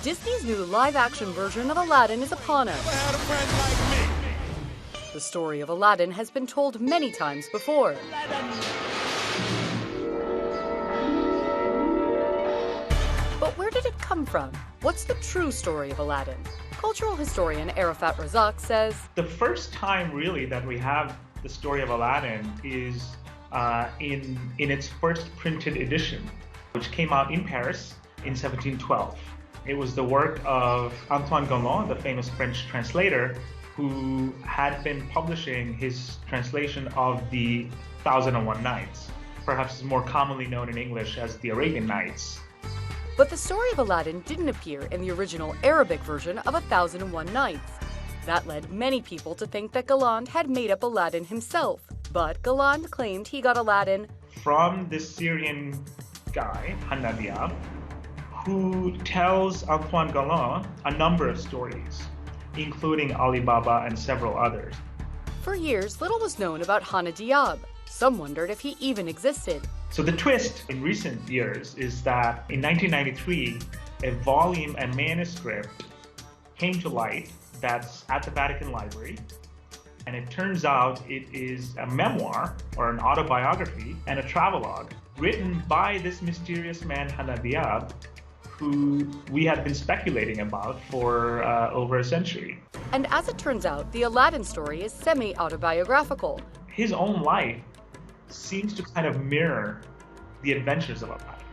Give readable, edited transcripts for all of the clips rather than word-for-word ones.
Disney's new live-action version of Aladdin is upon us. The story of Aladdin has been told many times before. But where did it come from? What's the true story of Aladdin? Cultural historian Arafat Razzaque says, the first time really that we have the story of Aladdin is in its first printed edition, which came out in Paris in 1712. It was the work of Antoine Galland, the famous French translator, who had been publishing his translation of the 1001 Nights. Perhaps is more commonly known in English as the Arabian Nights. But the story of Aladdin didn't appear in the original Arabic version of 1001 Nights. That led many people to think that Galland had made up Aladdin himself. But Galland claimed he got Aladdin from this Syrian guy, Hanna Diyab, who tells Antoine Galland a number of stories, including Ali Baba and several others. For years, little was known about Hanna Diyab. Some wondered if he even existed. So the twist in recent years is that in 1993, a volume and manuscript came to light that's at the Vatican Library. And it turns out it is a memoir or an autobiography and a travelogue written by this mysterious man, Hanna Diyab, who we had been speculating about for over a century. And as it turns out, the Aladdin story is semi-autobiographical. His own life seems to kind of mirror the adventures of Aladdin.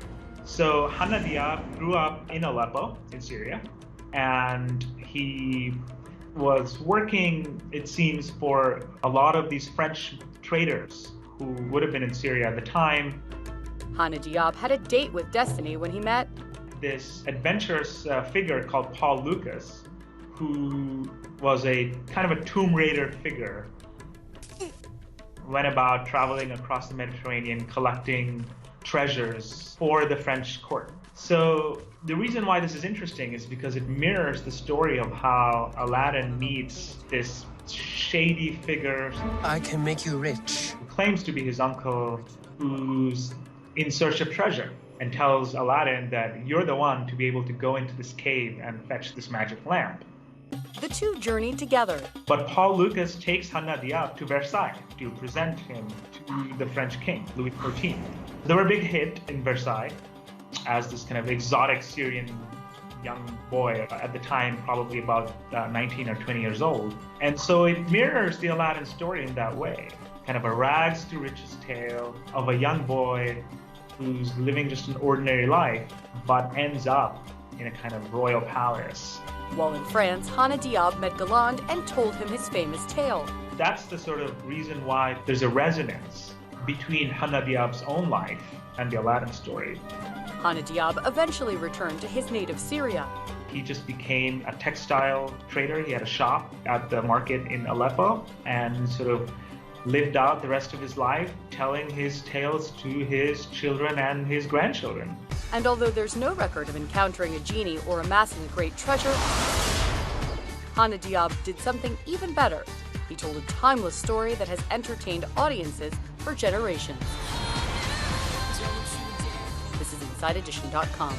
So Hanna Diyab grew up in Aleppo, in Syria, and he was working, it seems, for a lot of these French traders who would have been in Syria at the time. Hanna Diyab had a date with destiny when he met this adventurous figure called Paul Lucas, who was a kind of a Tomb Raider figure, went about traveling across the Mediterranean collecting treasures for the French court. So the reason why this is interesting is because it mirrors the story of how Aladdin meets this shady figure. I can make you rich. Who claims to be his uncle, who's in search of treasure, and tells Aladdin that you're the one to be able to go into this cave and fetch this magic lamp. The two journey together. But Paul Lucas takes Hanna Diyab to Versailles to present him to the French king, Louis XIV. They were a big hit in Versailles as this kind of exotic Syrian young boy, at the time probably about 19 or 20 years old. And so it mirrors the Aladdin story in that way. Kind of a rags to riches tale of a young boy who's living just an ordinary life, but ends up in a kind of royal palace. While in France, Hanna Diyab met Galland and told him his famous tale. That's the sort of reason why there's a resonance between Hanna Diyab's own life and the Aladdin story. Hanna Diyab eventually returned to his native Syria. He just became a textile trader. He had a shop at the market in Aleppo and sort of lived out the rest of his life telling his tales to his children and his grandchildren. And although there's no record of encountering a genie or amassing a great treasure, Hanna Diyab did something even better. He told a timeless story that has entertained audiences for generations. This is InsideEdition.com.